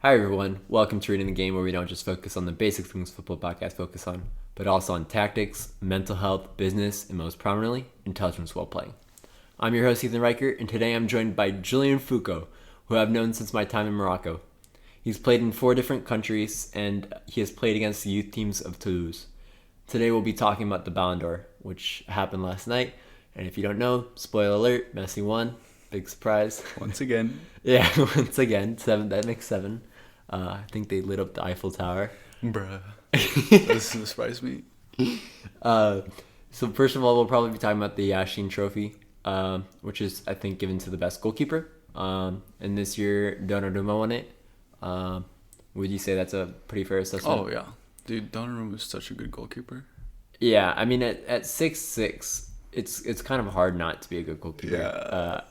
Hi everyone, welcome to Reading the Game, where we don't just focus on the basic things football podcasts focus on, but also on tactics, mental health, business, and most prominently, intelligence while playing. I'm your host Ethan Riker, and today I'm joined by Julian Foucault, who I've known since my time in Morocco. He's played in 4 different countries, and he has played against the youth teams of Toulouse. Today we'll be talking about the Ballon d'Or, which happened last night, and if you don't know, spoiler alert, Messi won. Big surprise. Once again. Yeah, once again. 7. That makes 7. I think they lit up the Eiffel Tower. Bruh. Doesn't surprise me. So first of all, we'll probably be talking about the Asheen Trophy, which is, I think, given to the best goalkeeper. And this year, Donnarumma won it. Would you say that's a pretty fair assessment? Oh, yeah. Dude, Donnarumma is such a good goalkeeper. Yeah, I mean, at 6'6", it's kind of hard not to be a good goalkeeper. Yeah.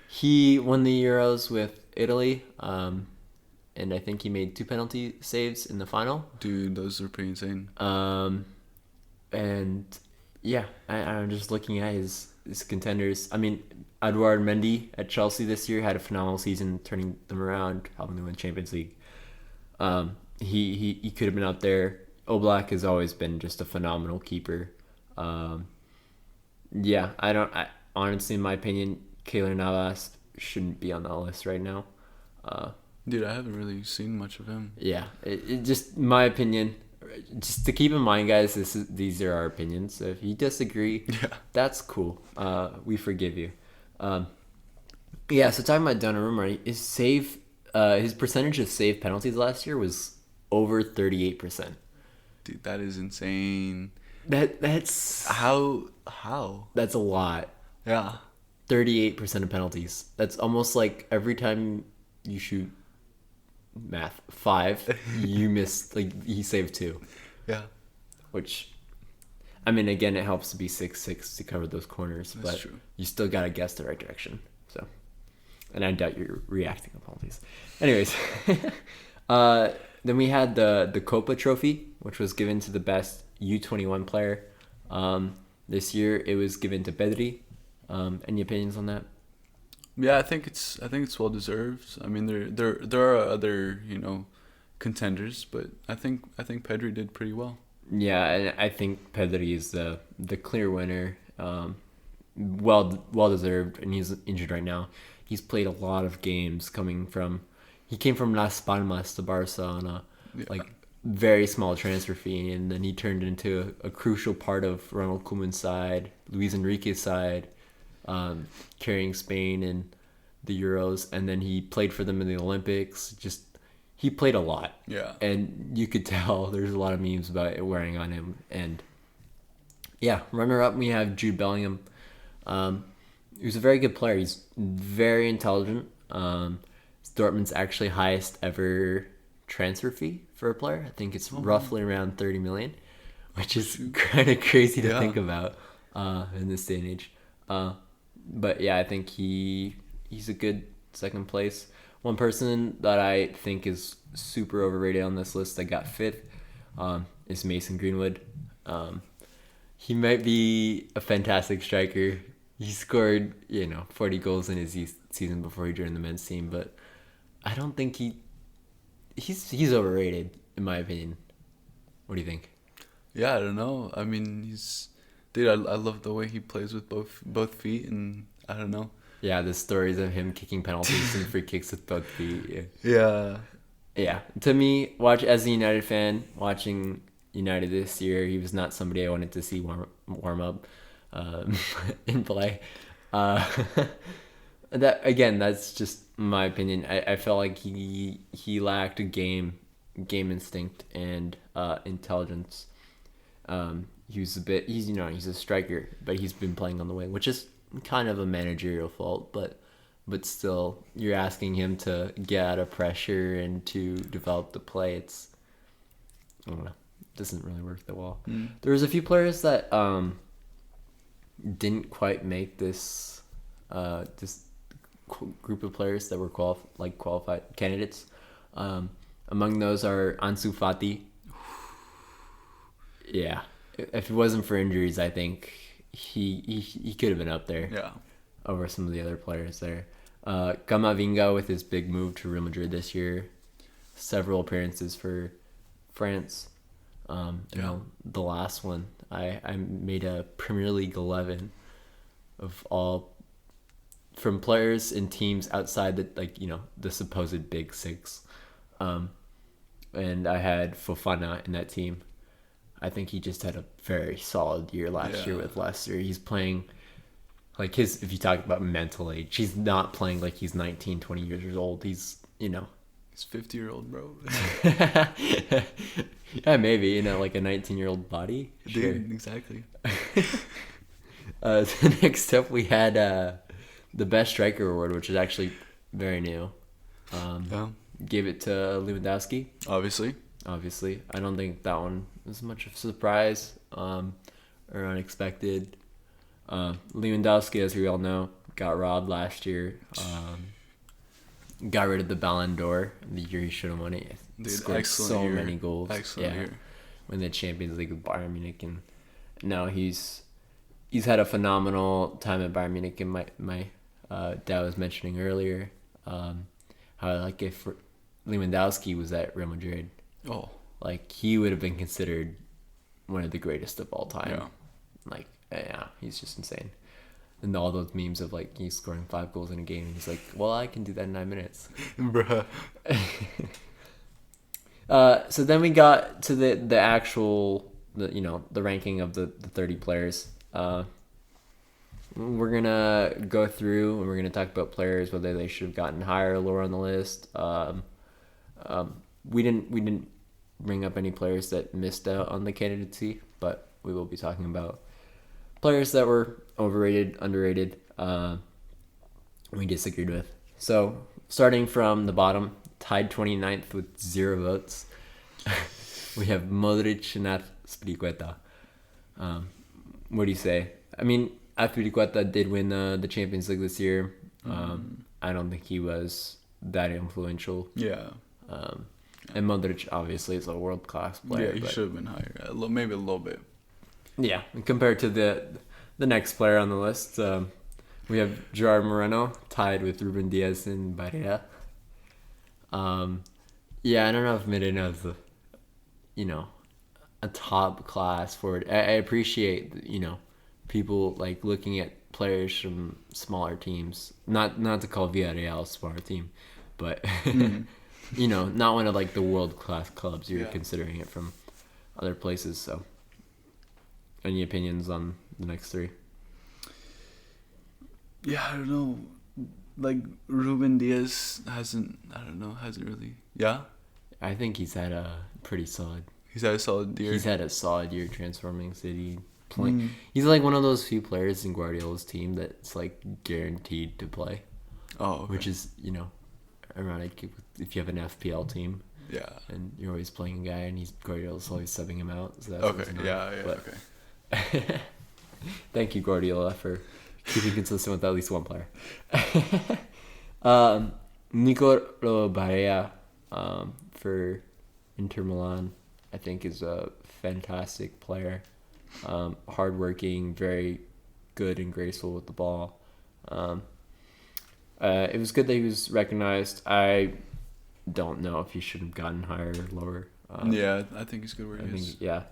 He won the Euros with Italy, and I think he made 2 penalty saves in the final. Dude, those are pretty insane. And yeah, I'm just looking at his contenders. I mean, Edouard Mendy at Chelsea this year had a phenomenal season, turning them around, helping them win Champions League. He could have been up there. Oblak has always been just a phenomenal keeper. Yeah, I honestly, in my opinion, Keylor Navas shouldn't be on that list right now. Dude, I haven't really seen much of him. Yeah, it just my opinion. Just to keep in mind, guys, these are our opinions. So if you disagree, that's cool. We forgive you. Yeah. So talking about Donnarumma, his percentage of saved penalties last year was over 38%. Dude, that is insane. That's How? That's a lot. Yeah. 38% of penalties. That's almost like every time you shoot 5, you miss, like, he saved 2. Yeah. Which, I mean, again, it helps to be 6'6" to cover those corners, That's but true. You still gotta guess the right direction. So, and I doubt you're reacting to penalties. Anyways, then we had the Coppa Trophy, which was given to the best U21 player. This year it was given to Pedri. Any opinions on that? Yeah, I think it's well deserved. I mean, there are other, contenders, but I think Pedri did pretty well. Yeah, and I think Pedri is the clear winner. Well deserved, and he's injured right now. He's played a lot of games he came from Las Palmas to Barca on a very small transfer fee, and then he turned into a crucial part of Ronald Koeman's side, Luis Enrique's side, carrying Spain in the Euros, and then he played for them in the Olympics. He played a lot. Yeah. And you could tell there's a lot of memes about it wearing on him. And yeah, runner-up, we have Jude Bellingham. He's a very good player. He's very intelligent. Dortmund's actually highest ever transfer fee for a player. I think it's roughly around 30 million, which is kind of crazy to think about in this day and age. But yeah, I think he's a good second place. One person that I think is super overrated on this list that got 5th is Mason Greenwood. He might be a fantastic striker. He scored 40 goals in his season before he joined the men's team, but I don't think he's overrated in my opinion. What do you think? Yeah, I don't know. I mean, dude, I love the way he plays with both feet, and I don't know. Yeah, the stories of him kicking penalties and free kicks with both feet. Yeah. Yeah. To me, as a United fan, watching United this year, he was not somebody I wanted to see warm up in play. That's just my opinion. I felt like he lacked a game instinct and intelligence. He's a striker, but he's been playing on the wing, which is kind of a managerial fault, but still, you're asking him to get out of pressure and to develop the play. I don't know, it doesn't really work that well. There was a few players that didn't quite make this group of players that were qualified candidates. Among those are Ansu Fati. Yeah, if it wasn't for injuries, I think he could have been up there. Yeah. Over some of the other players there. Camavinga with his big move to Real Madrid this year. several appearances for France. Yeah. The last one, I made a Premier League 11 of all from players and teams outside the supposed big six. And I had Fofana in that team. I think he just had a very solid year last year with Leicester. He's playing like if you talk about mental age, he's not playing like he's 19, 20 years old. He's, He's 50-year-old, bro. yeah, maybe, like a 19-year-old body. Sure. Dude, exactly. So next up we had the best striker award, which is actually very new. Gave it to Lewandowski. Obviously, I don't think that one was much of a surprise or unexpected. Lewandowski, as we all know, got robbed last year. Got rid of the Ballon d'Or the year he should have won it. Dude, scored so year. many goals. Excellent year. Win the Champions League with Bayern Munich, and now he's had a phenomenal time at Bayern Munich. And my dad was mentioning earlier how like if Lewandowski was at Real Madrid, like he would have been considered one of the greatest of all time. Yeah, he's just insane. And all those memes of like he's scoring 5 goals in a game, and he's like, "Well, I can do that in 9 minutes." Bruh. So then we got to the actual the ranking of the 30 players. We're gonna go through and we're gonna talk about players, whether they should have gotten higher or lower on the list. We didn't bring up any players that missed out on the candidacy, but we will be talking about players that were overrated, underrated, we disagreed with. So starting from the bottom, tied 29th with 0 votes, we have Modric and Azpilicueta. What do you say? I mean, Azpilicueta did win the Champions League this year. I don't think he was that influential. Yeah. And Modric obviously is a world-class player. Yeah, he should have been higher. Maybe a little bit. Yeah, compared to the next player on the list, we have Gerard Moreno tied with Ruben Diaz and Barrea. Yeah, I don't know if Moreno is a top class forward. I appreciate people like looking at players from smaller teams. Not to call Villarreal a smaller team, but not one of like the world class clubs. You're considering it from other places. So, any opinions on the next 3? Yeah, I don't know. Like Ruben Diaz hasn't really. Yeah. I think he's had a pretty solid. He's had a solid year. He's had a solid year transforming City. He's like one of those few players in Guardiola's team that's like guaranteed to play. Oh, okay. Which is ironic if you have an FPL team. Yeah. And you're always playing a guy, and Guardiola's always subbing him out. So that's okay. Okay. Thank you, Guardiola, for keeping consistent with at least one player. Nicolo Barrea for Inter Milan, I think, is a fantastic player. Hardworking, very good and graceful with the ball. It was good that he was recognized. I don't know if he should have gotten higher or lower. Yeah, I think he's good where he is. Yeah.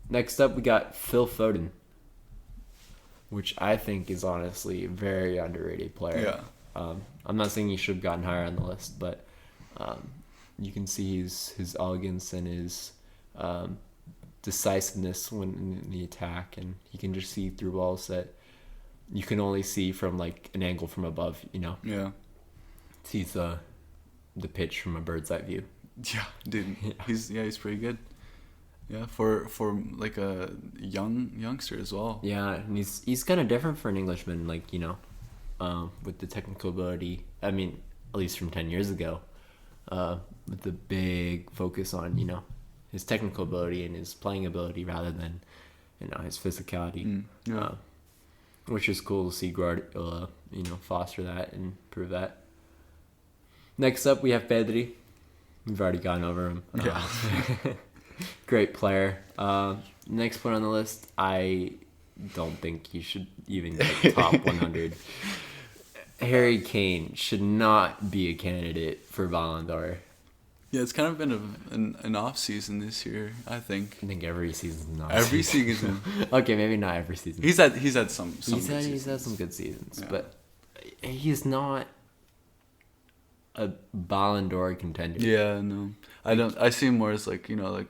Next up, we got Phil Foden, which I think is honestly a very underrated player. Yeah. I'm not saying he should have gotten higher on the list, but you can see his elegance and his decisiveness when in the attack, and he can just see through balls that you can only see from like an angle from above. Yeah. Sees the pitch from a bird's eye view. Yeah, dude. Yeah. He's pretty good. Yeah, for like a youngster as well. Yeah, and he's kind of different for an Englishman, like with the technical ability. I mean, at least from 10 years ago, with the big focus on his technical ability and his playing ability rather than his physicality. Yeah. Which is cool to see Guardiola foster that and prove that. Next up, we have Pedri. We've already gone over him. Yeah. Great player. Next point on the list, I don't think he should even get top 100. Harry Kane should not be a candidate for Ballon d'Or. Yeah, it's kind of been an off season this year, I think. I think every season's not. Every season. Okay, maybe not every season. He's had some He's had some good seasons, yeah. But he's not a Ballon d'Or contender. Yeah, no. I see him more as like, like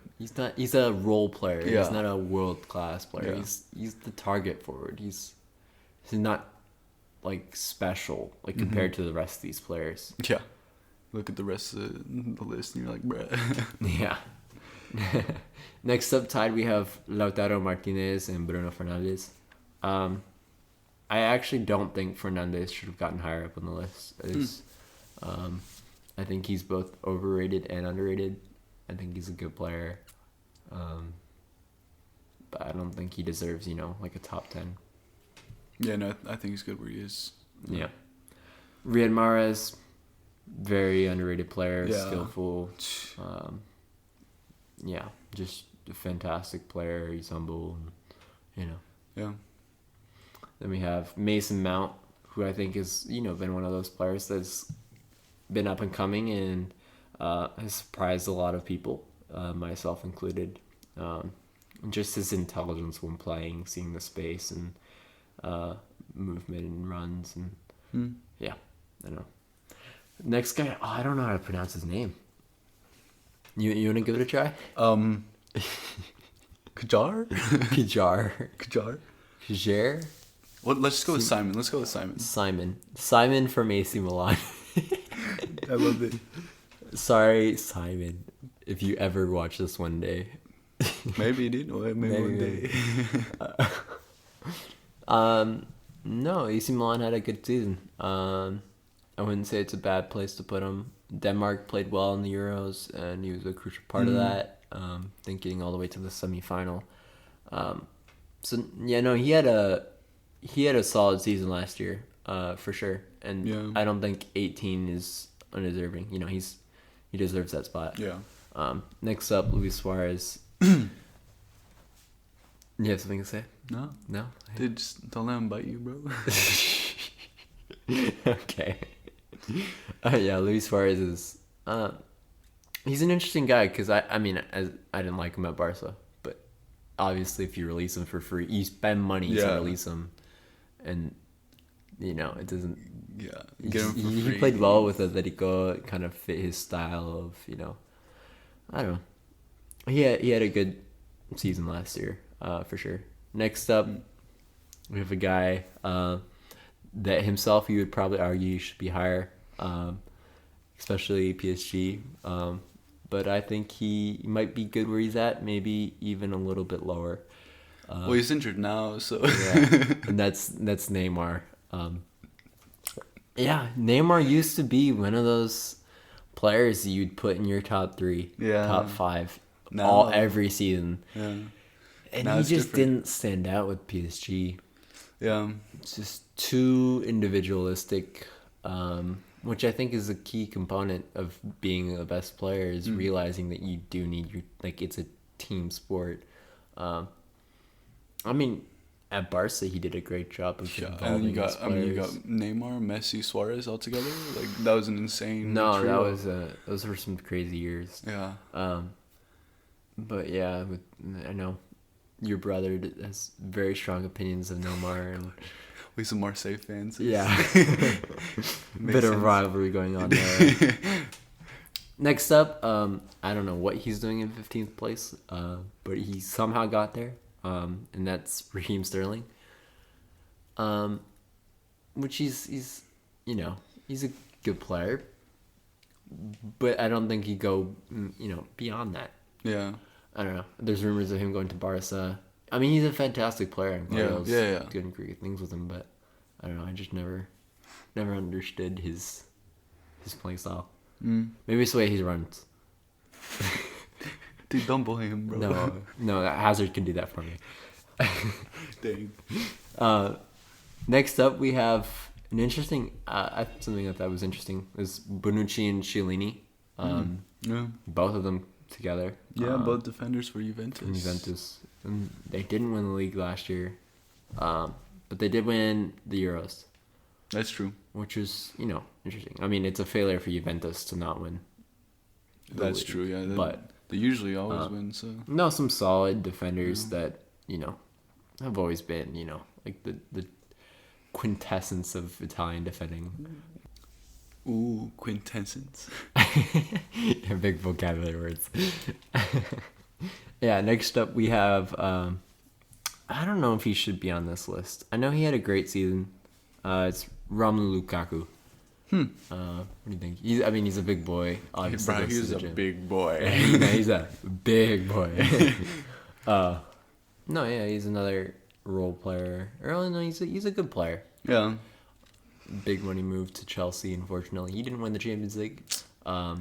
he's a role player. Yeah. He's not a world class player. Yeah. He's the target forward. He's not like special like compared to the rest of these players. Yeah. Look at the rest of the list and you're like, bruh. Yeah. Next up, tied, we have Lautaro Martinez and Bruno Fernandez. I actually don't think Fernandez should have gotten higher up on the list. I think he's both overrated and underrated. I think he's a good player. But I don't think he deserves, like a top 10. Yeah, no, I think he's good where he is. Yeah. Riyad Mahrez, very underrated player, Yeah. skillful. Yeah, just a fantastic player. He's humble, Yeah. Then we have Mason Mount, who I think has, been one of those players that's been up and coming and has surprised a lot of people, myself included. Just his intelligence when playing, seeing the space and movement and runs and yeah, I know. Next guy, I don't know how to pronounce his name. You want to give it a try? Kajar? Kajar? Well, let's just go with Simon. Simon from AC Milan. I love it. Sorry, Simon, if you ever watch this one day. Maybe you did. Or maybe one day. No, AC Milan had a good season. I wouldn't say it's a bad place to put him. Denmark played well in the Euros, and he was a crucial part of that. I think getting all the way to the semifinal. So yeah, no, he had a solid season last year, for sure. And Yeah. I don't think 18 is undeserving. He deserves that spot. Yeah. Next up, Luis Suarez. You have something to say? No? Dude, just don't let him bite you, bro. Okay. Yeah, Luis Suarez is... he's an interesting guy because, I didn't like him at Barca. But obviously, if you release him for free, you spend money to release him. And, it doesn't... Yeah, get him for free. He played well with Atletico. It kind of fit his style of, I don't know. He had a good season last year, for sure. Next up, we have a guy that himself you would probably argue should be higher, especially PSG. But I think he might be good where he's at, maybe even a little bit lower. Well, he's injured now, so yeah, and that's Neymar. Yeah, Neymar used to be one of those players you'd put in your top 3, top 5, every season. Yeah. And now he just different. didn't stand out with PSG. Yeah. It's just too individualistic, which I think is a key component of being the best player, is realizing that you do need it's a team sport. At Barca, he did a great job of involving you got his players. you got Neymar, Messi, Suarez all together. Like that was an insane. No, trio. those were some crazy years. Yeah. But yeah, I know your brother has very strong opinions of Neymar, and We some Marseille fans. yeah, bit of rivalry going on there. Next up, I don't know what he's doing in 15th place, but he somehow got there, and that's Raheem Sterling. Which he's a good player, but I don't think he'd go beyond that. Yeah. I don't know. There's rumors of him going to Barca. He's a fantastic player, and yeah. doing great things with him, but I don't know. I just never understood his playing style. Maybe it's the way he runs. Dude, don't bully him, bro. No, Hazard can do that for me. Dang. Next up, we have an interesting. Something I thought was interesting is Bonucci and Chiellini. Yeah. Both of them together. Yeah, both defenders for Juventus. From Juventus. And they didn't win the league last year, but they did win the Euros. That's true. Which is, interesting. It's a failure for Juventus to not win. That's league. true. Yeah, But they usually always win. So no, some solid defenders that have always been like the quintessence of Italian defending. ooh, quintessence. Yeah, big vocabulary words. Yeah, next up we have I don't know if he should be on this list. I know he had a great season. It's Romney Lukaku. What do you think? He's a big boy. Obviously, Bro, goes to he's the a gym. big boy. He's a big boy. No, yeah, he's another role player. Or no, he's a good player. Yeah. Big money move to Chelsea. Unfortunately, he didn't win the Champions League. But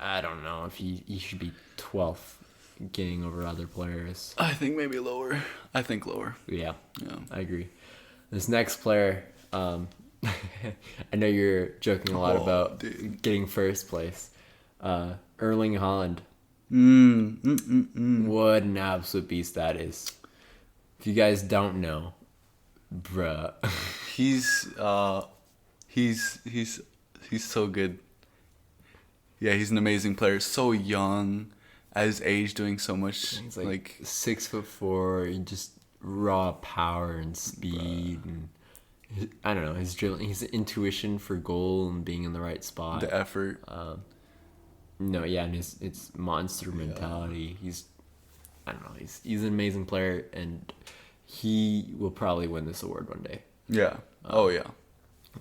I don't know if he should be 12th, getting over other players. I think maybe lower. I think lower. Yeah, Yeah. I agree. This next player, I know you're joking a lot about getting first place. Erling Holland. What an absolute beast that is. If you guys don't know, bruh. He's so good. Yeah, he's an amazing player. So young, at his age, doing so much. He's like 6'4", just raw power and speed, and I don't know, his dribbling, his intuition for goal and being in the right spot. The effort. No, yeah, and it's monster mentality. He's an amazing player, and he will probably win this award one day. Yeah. Oh yeah.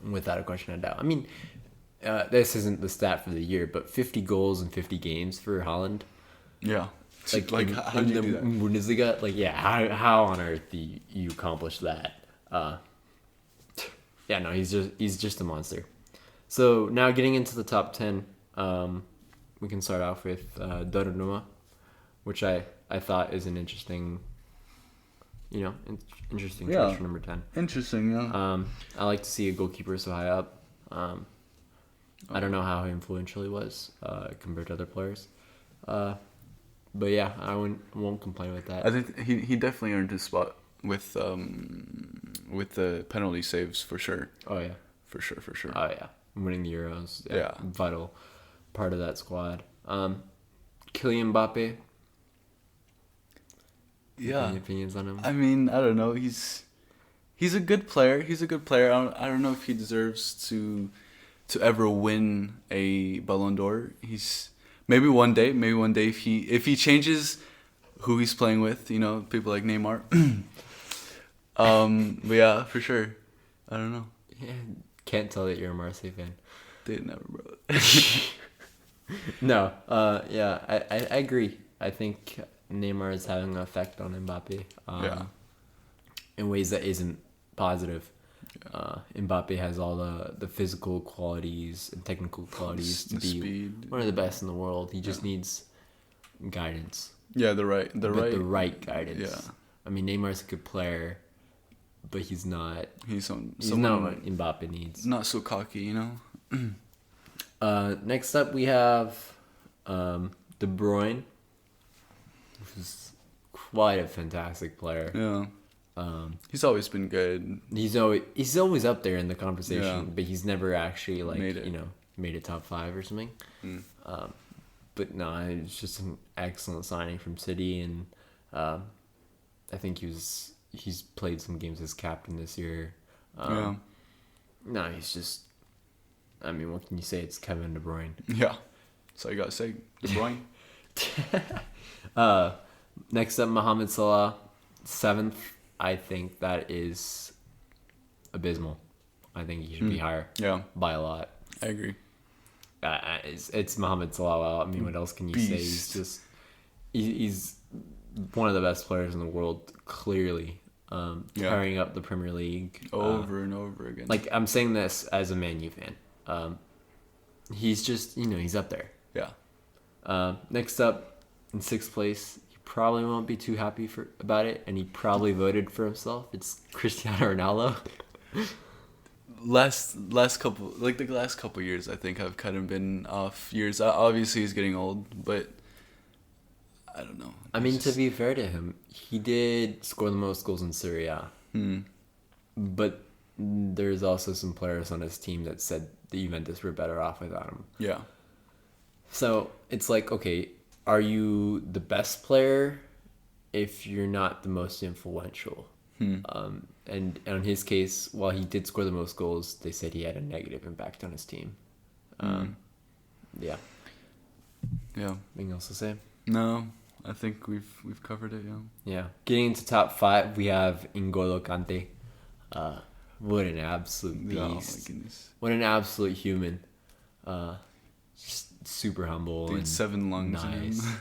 Without a question of doubt. I mean, this isn't the stat for the year, but 50 goals in 50 games for Holland. Yeah. Like how do you do that? Bundesliga, like yeah, how on earth do you accomplish that? Yeah, no, he's just a monster. So now getting into the top 10, we can start off with Donnarumma, which I thought is an interesting, interesting choice for number 10. Interesting, yeah. I like to see a goalkeeper so high up. I don't know how influential he was compared to other players. But yeah, I won't complain with that. I think he definitely earned his spot with the penalty saves for sure. Oh yeah. For sure. Oh yeah. Winning the Euros. Yeah. Vital part of that squad. Killian Boppy. Yeah. Any opinions on him? I mean, I don't know. He's a good player. I don't know if he deserves to ever win a Ballon d'Or. Maybe one day if he changes who he's playing with, people like Neymar. But yeah, for sure. I don't know. Yeah, can't tell that you're a Marseille fan. They never, bro. No, yeah, I agree. I think Neymar is having an effect on Mbappe. In ways that isn't positive. Yeah. Mbappe has all the physical qualities and technical qualities to be speed. One of the best in the world. He just needs guidance. Yeah, the right guidance. Yeah. I mean, Neymar's a good player, but he's not. He's not what Mbappe needs. Not so cocky, Next up, we have De Bruyne, which is quite a fantastic player. Yeah. He's always been good. He's always up there in the conversation, but he's never actually made it top 5 or something. But no, it's just an excellent signing from City, and I think he's played some games as captain this year. No, he's just. I mean, what can you say? It's Kevin De Bruyne. Yeah, that's all you gotta say. De Bruyne. Next up, Mohamed Salah, 7th. I think that is abysmal. I think he should be higher. Yeah, by a lot. I agree. It's Mohamed Salah. I mean, what else can you say? He's one of the best players in the world, clearly. Carrying up the Premier League over and over again. Like, I'm saying this as a Man U fan. He's just, he's up there. Yeah. Next up, in 6th place, he probably won't be too happy about it, and he probably voted for himself. It's Cristiano Ronaldo. last couple years, I think have kind of been off years. Obviously, he's getting old, but I don't know. I mean, to be fair to him, he did score the most goals in Serie A. But there's also some players on his team that said the Juventus were better off without him. Yeah. So it's like, okay, are you the best player if you're not the most influential? And in his case, while he did score the most goals, they said he had a negative impact on his team. Yeah. Yeah. Anything else to say? No, I think we've covered it. Yeah. Yeah. Getting into top 5, we have N'Golo Kante. What an absolute beast. Oh my goodness. What an absolute human. Just super humble. Dude, and 7 lungs in nice. him.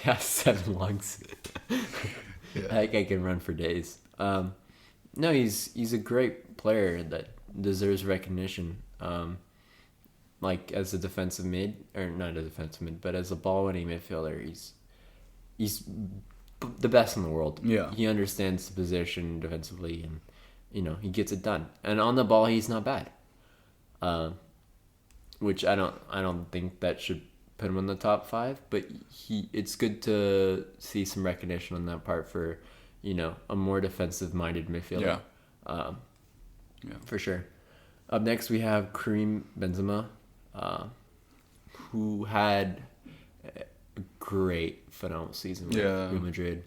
Yeah, 7 lungs. Yeah. That guy can run for days. No, he's a great player that deserves recognition. Like as a defensive mid, or not a defensive mid, but as a ball-winning midfielder, he's the best in the world. Yeah. He understands the position defensively, and he gets it done. And on the ball, he's not bad. Which I don't think that should put him in the top 5, but it's good to see some recognition on that part for, a more defensive-minded midfielder. Yeah. For sure. Up next, we have Karim Benzema, who had a great, phenomenal season with Real Madrid.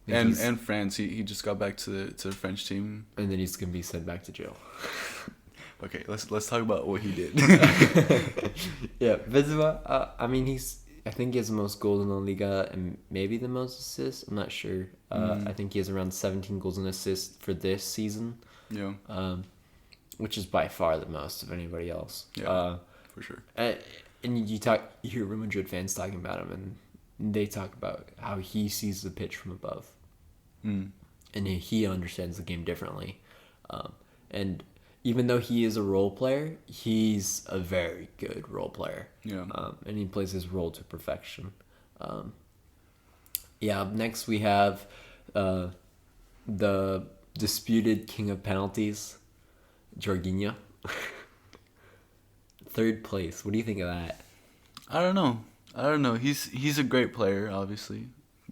And France, he just got back to the French team. And then he's going to be sent back to jail. Okay, let's talk about what he did. Yeah, Benzema, I think he has the most goals in La Liga and maybe the most assists. I'm not sure. I think he has around 17 goals and assists for this season. Yeah. Which is by far the most of anybody else. Yeah, for sure. And you hear Real Madrid fans talking about him, and they talk about how he sees the pitch from above. And he understands the game differently. And even though he is a role player, he's a very good role player. Yeah. And he plays his role to perfection. Up next we have the disputed king of penalties, Jorginho. 3rd place. What do you think of that? I don't know. He's a great player, obviously.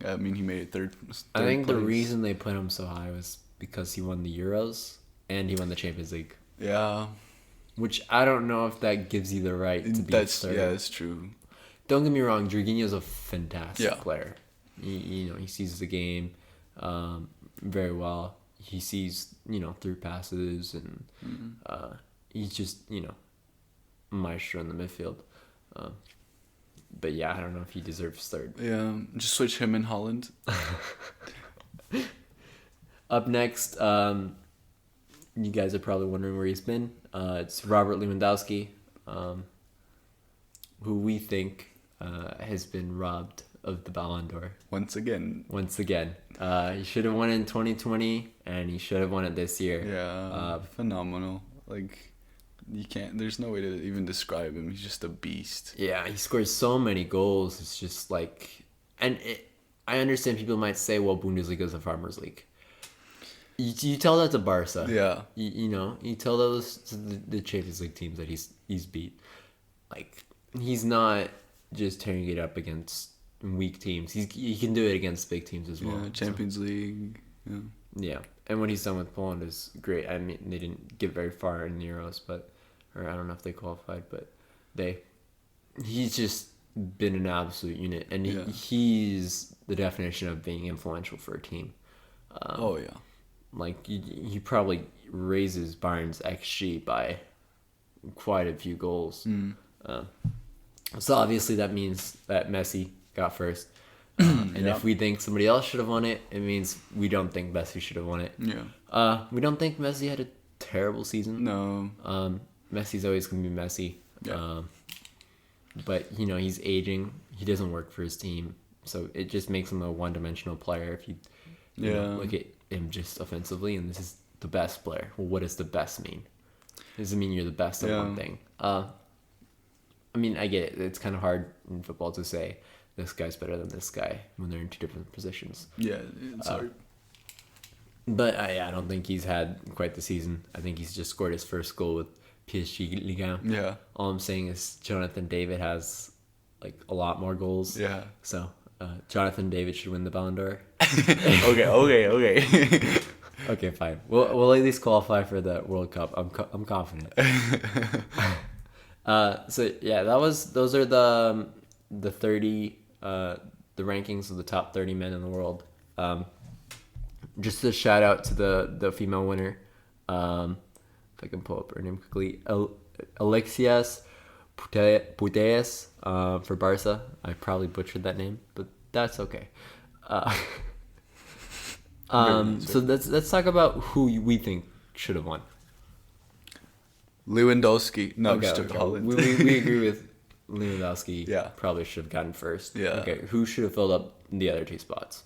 I mean, he made it third I think place. the reason they put him so high was because he won the Euros and he won the Champions League. Yeah. Which I don't know if that gives you the right to be third. Yeah, that's true. Don't get me wrong, Jorginho's a fantastic Yeah. player. He sees the game very well. He sees, through passes, and he's just, maestro in the midfield. But yeah, I don't know if he deserves 3rd. Yeah, just switch him and Holland. Up next, you guys are probably wondering where he's been. It's Robert Lewandowski, who we think has been robbed of the Ballon d'Or. Once again. He should have won it in 2020, and he should have won it this year. Yeah, phenomenal. Like, there's no way to even describe him. He's just a beast. Yeah, he scores so many goals. It's just like... I understand people might say, well, Bundesliga is a farmer's league. You tell that to Barca. Yeah. You tell those to the Champions League teams that he's beat. Like, he's not just tearing it up against weak teams. He can do it against big teams as well. Yeah, Champions League. Yeah. Yeah, and what he's done with Poland is great. I mean, they didn't get very far in the Euros, or I don't know if they qualified, but he's just been an absolute unit, and he's the definition of being influential for a team. Oh yeah. Like he probably raises Bayern's XG by quite a few goals. So obviously that means that Messi got first. And if we think somebody else should have won it, it means we don't think Messi should have won it. Yeah. We don't think Messi had a terrible season. No. Messi's always going to be Messi. Yeah. But, he's aging. He doesn't work for his team. So it just makes him a one-dimensional player if you look at him just offensively. And this is the best player. Well, what does the best mean? Does it mean you're the best at one thing? I mean, I get it. It's kind of hard in football to say this guy's better than this guy when they're in two different positions. Yeah, it's hard. But I don't think he's had quite the season. I think he's just scored his first goal with PSG Ligue 1. Yeah. All I'm saying is Jonathan David has like a lot more goals. Yeah. So Jonathan David should win the Ballon d'Or. Okay. Okay, fine. We'll at least qualify for the World Cup. I'm confident. So yeah, those are the 30 the rankings of the top 30 men in the world. Just a shout out to the female winner. If I can pull up her name quickly, Alexias Putellas for Barca. I probably butchered that name, but that's okay. So let's talk about who we think should have won. Lewandowski. No, Okay, just okay. Holland. We agree with Lewandowski. Yeah. Probably should have gotten first. Yeah. Okay, who should have filled up the other two spots?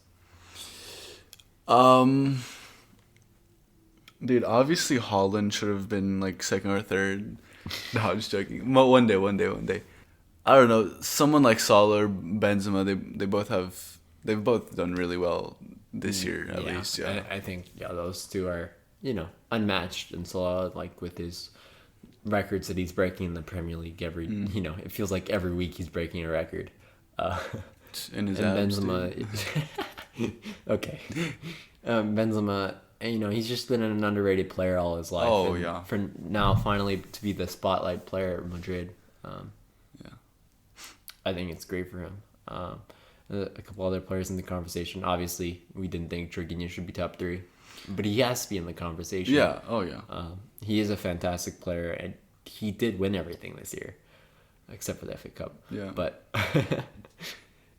Dude, obviously Holland should have been like second or third. No, I'm just joking. One day. I don't know. Someone like Salah or Benzema, they've both done really well this year at least. Yeah. I think those two are unmatched, and Salah, like, with his records that he's breaking in the Premier League it feels like every week he's breaking a record. In his and abs, Benzema, okay, Benzema, he's just been an underrated player all his life. Oh, and yeah. For now, finally to be the spotlight player at Madrid, I think it's great for him. A couple other players in the conversation. Obviously, we didn't think Jorginho should be top 3, but he has to be in the conversation. Yeah. Oh yeah. He is a fantastic player, and he did win everything this year, except for the FA Cup. Yeah. But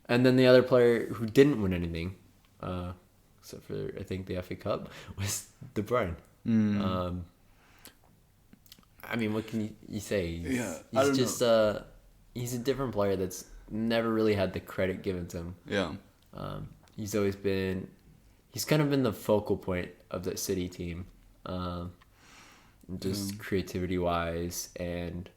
and then the other player who didn't win anything, except for I think the FA Cup, was De Bruyne. I mean, what can you say? He's just he's a different player that's never really had the credit given to him. Yeah. He's kind of been the focal point of the City team, just creativity wise and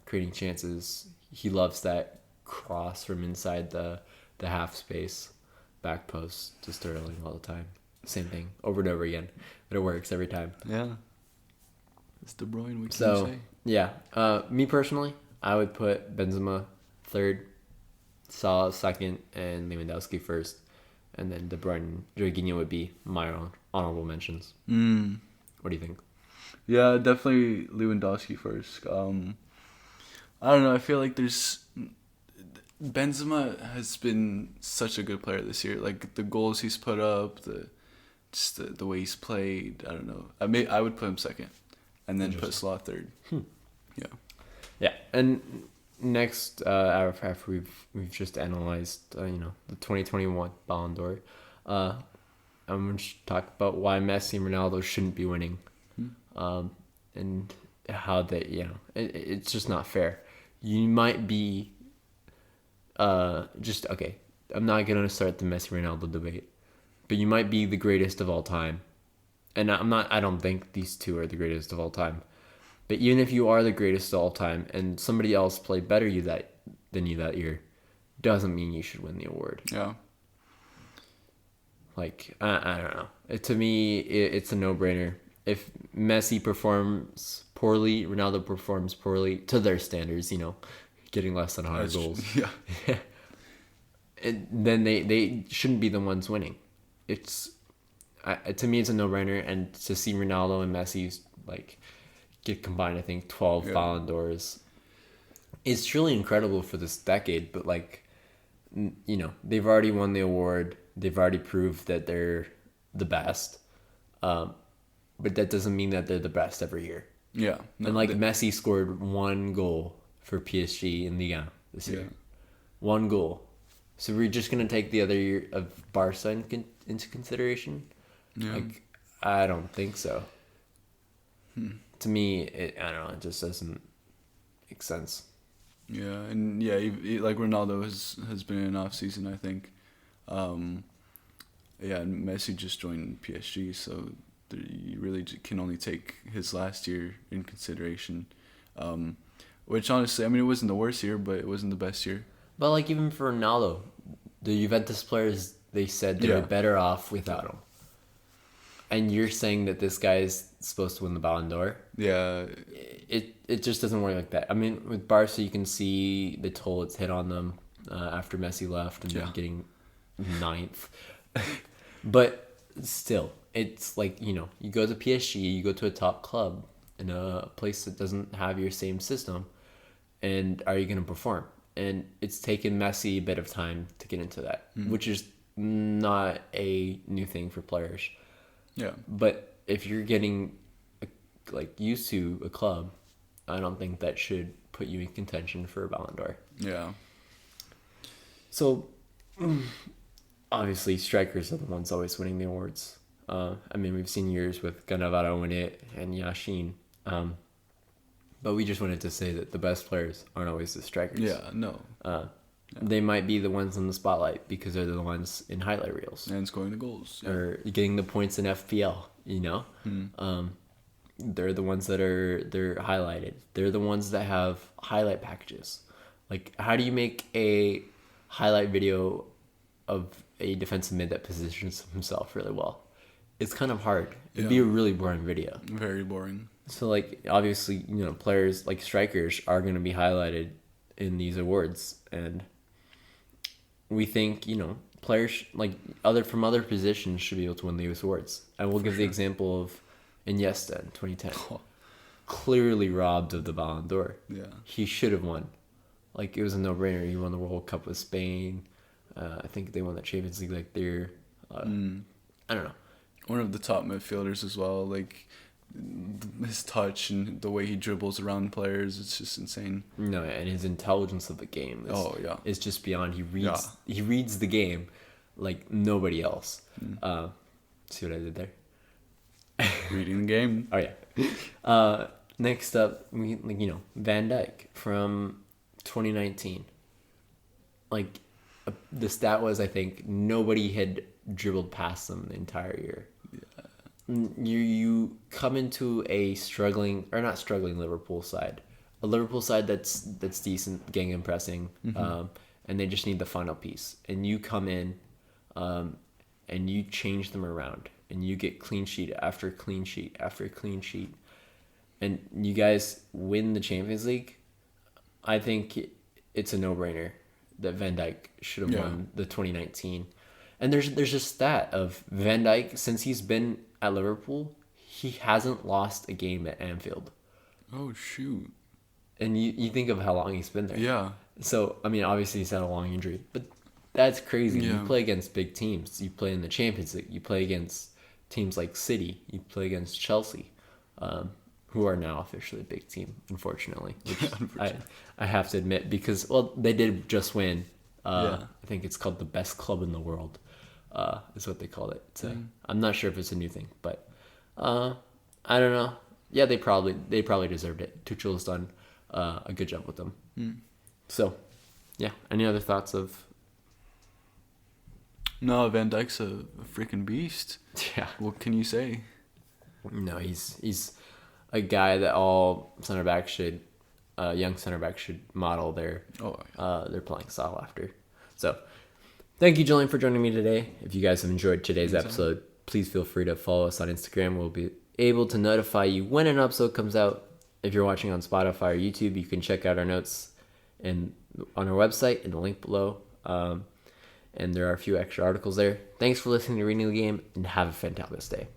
creating chances. He loves that cross from inside the half space, back post to Sterling all the time. Same thing over and over again, but it works every time. Yeah. It's De Bruyne. What can So you say? yeah, me personally, I would put Benzema third, Salah second, and Lewandowski first, and then De Bruyne, Jorginho would be my own honorable mentions. What do you think? Yeah, definitely Lewandowski first. I don't know. I feel like Benzema has been such a good player this year. Like the goals he's put up, the way he's played. I don't know. I would put him second, and then put Salah third. Yeah. Yeah, and next, after we've just analyzed, the 2021 Ballon d'Or, I'm going to talk about why Messi and Ronaldo shouldn't be winning, and how they, it's just not fair. You might be, okay. I'm not going to start the Messi Ronaldo debate, but you might be the greatest of all time, and I don't think these two are the greatest of all time. But even if you are the greatest of all time and somebody else played better than you that year, doesn't mean you should win the award. Yeah. Like, I don't know. To me, it's a no-brainer. If Messi performs poorly, Ronaldo performs poorly to their standards, getting less than 100 goals. Yeah. Then they shouldn't be the ones winning. To me, it's a no-brainer. And to see Ronaldo and Messi, like, get combined, I think 12 Ballon d'Ors. It's truly incredible for this decade, but they've already won the award. They've already proved that they're the best. But that doesn't mean that they're the best every year. Yeah. No, and Messi scored 1 goal for PSG in Ligue 1 this year. 1 goal. So we're just going to take the other year of Barca into consideration? Yeah. I don't think so. To me, I don't know. It just doesn't make sense. Yeah, and like Ronaldo has been in an off season, I think. And Messi just joined PSG, so you really can only take his last year in consideration. Which honestly, I mean, it wasn't the worst year, but it wasn't the best year. But even for Ronaldo, the Juventus players, they said they were better off without him. And you're saying that this guy is supposed to win the Ballon d'Or? Yeah. It just doesn't work like that. I mean, with Barca, you can see the toll it's hit on them after Messi left and then getting 9th. But still, it's like, you go to PSG, you go to a top club in a place that doesn't have your same system. and are you going to perform? And it's taken Messi a bit of time to get into that, which is not a new thing for players. Yeah. But if you're getting used to a club, I don't think that should put you in contention for a Ballon d'Or. Yeah. So, obviously, strikers are the ones always winning the awards. I mean, we've seen years with Cannavaro win it and Yashin. But we just wanted to say that the best players aren't always the strikers. Yeah, no. They might be the ones in the spotlight because they're the ones in highlight reels. And scoring the goals. Yeah. Or getting the points in FPL, you know? They're the ones that they're highlighted. They're the ones that have highlight packages. Like, how do you make a highlight video of a defensive mid that positions himself really well? It's kind of hard. It'd be a really boring video. Very boring. So, like, obviously, you know, players like strikers are going to be highlighted in these awards. And we think, you know, players like from other positions should be able to win these awards. And we'll give the example of Iniesta in 2010. Clearly robbed of the Ballon d'Or. Yeah. He should have won. Like, it was a no-brainer. He won the World Cup with Spain. I think they won the Champions League like there. I don't know. One of the top midfielders as well. Like, his touch and the way he dribbles around players, it's just insane. No, and his intelligence of the game is just beyond. He reads the game like nobody else. See what I did there? Reading the game. Oh yeah. Next up, Van Dijk from 2019. Like, the stat was, I think nobody had dribbled past them the entire year. You come into a not struggling Liverpool side, a Liverpool side that's decent, gang and pressing, and they just need the final piece. And you come in, and you change them around, and you get clean sheet after clean sheet after clean sheet, and you guys win the Champions League. I think it's a no-brainer that Van Dijk should have won the 2019. And there's a stat of Van Dijk, since he's been at Liverpool, he hasn't lost a game at Anfield. Oh, shoot. And you think of how long he's been there. Yeah. So, I mean, obviously he's had a long injury, but that's crazy. Yeah. You play against big teams. You play in the Champions League. You play against teams like City. You play against Chelsea, who are now officially a big team, unfortunately. Which I have to admit, because, well, they did just win. I think it's called the best club in the world. Is what they called it. So I'm not sure if it's a new thing, but I don't know. Yeah, they probably deserved it. Tuchel's done a good job with them. So, yeah. Any other thoughts of? No, Van Dijk's a freaking beast. Yeah. What can you say? No, he's a guy that all center backs should, young center backs should model their playing style after. So. Thank you, Julian, for joining me today. If you guys have enjoyed today's episode, please feel free to follow us on Instagram. We'll be able to notify you when an episode comes out. If you're watching on Spotify or YouTube, you can check out our notes on our website in the link below. And there are a few extra articles there. Thanks for listening to Reading the Game, and have a fantastic day.